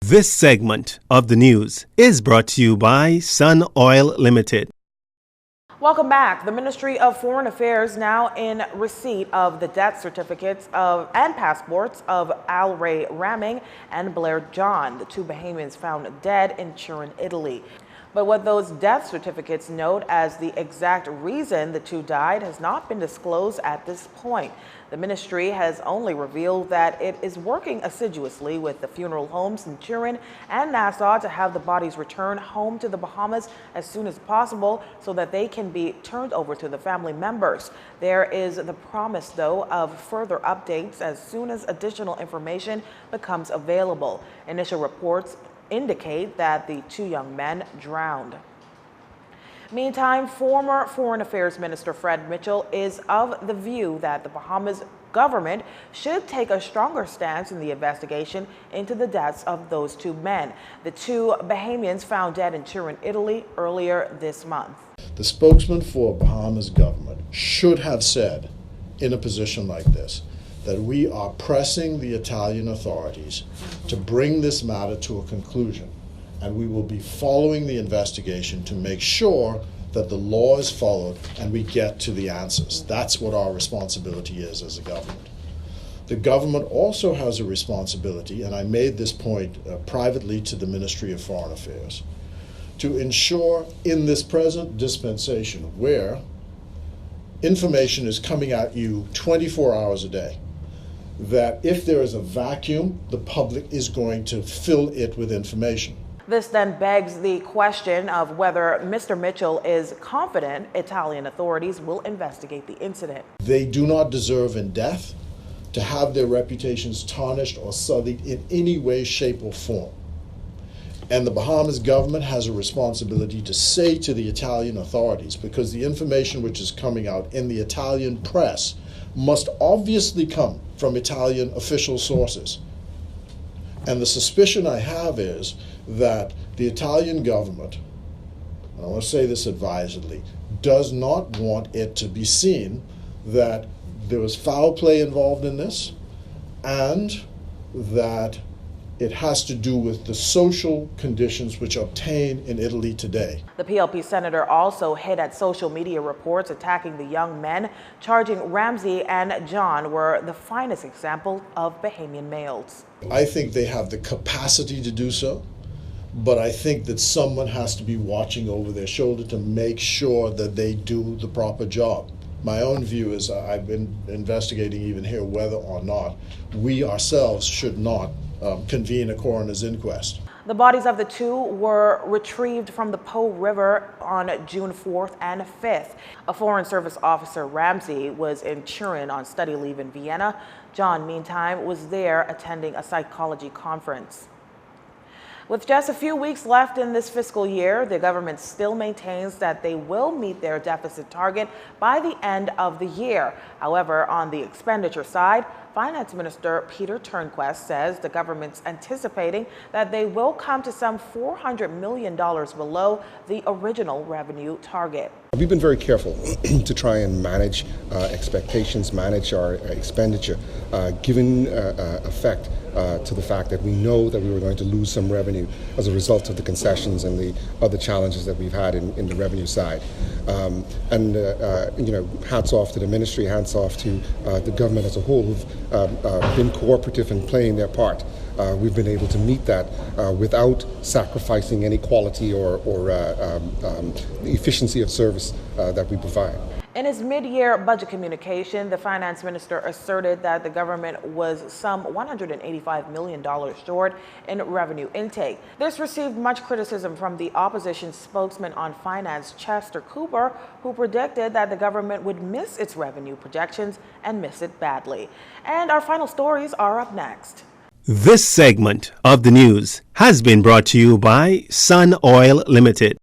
This segment of the news is brought to you by Sun Oil Limited. Welcome back. The Ministry of Foreign Affairs now in receipt of the death certificates and passports of Al Ray Raming and Blair John, the two Bahamians found dead in Turin, Italy. But what those death certificates note as the exact reason the two died has not been disclosed at this point. The ministry has only revealed that it is working assiduously with the funeral homes in Turin and Nassau to have the bodies returned home to the Bahamas as soon as possible so that they can be turned over to the family members. There is the promise, though, of further updates as soon as additional information becomes available. Initial reports indicate that the two young men drowned. Meantime, former Foreign Affairs Minister Fred Mitchell is of the view that the Bahamas government should take a stronger stance in the investigation into the deaths of those two men, the two Bahamians found dead in Turin, Italy, earlier this month. The spokesman for Bahamas government should have said, in a position like this, that we are pressing the Italian authorities to bring this matter to a conclusion, and we will be following the investigation to make sure that the law is followed and we get to the answers. That's what our responsibility is as a government. The government also has a responsibility, and I made this point privately to the Ministry of Foreign Affairs, to ensure in this present dispensation where information is coming at you 24 hours a day, that if there is a vacuum, the public is going to fill it with information. This then begs the question of whether Mr. Mitchell is confident Italian authorities will investigate the incident. They do not deserve in death to have their reputations tarnished or sullied in any way, shape, or form. And the Bahamas government has a responsibility to say to the Italian authorities, because the information which is coming out in the Italian press must obviously come from Italian official sources. And the suspicion I have is that the Italian government, and I want to say this advisedly, does not want it to be seen that there was foul play involved in this and that it has to do with the social conditions which obtain in Italy today. The PLP senator also hit at social media reports attacking the young men, charging Ramsey and John were the finest example of Bahamian males. I think they have the capacity to do so, but I think that someone has to be watching over their shoulder to make sure that they do the proper job. My own view is, I've been investigating even here whether or not we ourselves should not convene a coroner's inquest. The bodies of the two were retrieved from the Po River on June 4th and 5th. A Foreign Service officer, Ramsey, was in Turin on study leave in Vienna. John, meantime, was there attending a psychology conference. With just a few weeks left in this fiscal year, the government still maintains that they will meet their deficit target by the end of the year. However, on the expenditure side, Finance Minister Peter Turnquest says the government's anticipating that they will come to some $400 million below the original revenue target. We've been very careful to try and manage expectations, manage our expenditure, given effect to the fact that we know that we were going to lose some revenue as a result of the concessions and the other challenges that we've had in the revenue side. Hats off to the ministry, hats off to the government as a whole who've been cooperative in playing their part. We've been able to meet that without sacrificing any quality or the efficiency of service that we provide. In his mid-year budget communication, the finance minister asserted that the government was some $185 million short in revenue intake. This received much criticism from the opposition spokesman on finance, Chester Cooper, who predicted that the government would miss its revenue projections and miss it badly. And our final stories are up next. This segment of the news has been brought to you by Sun Oil Limited.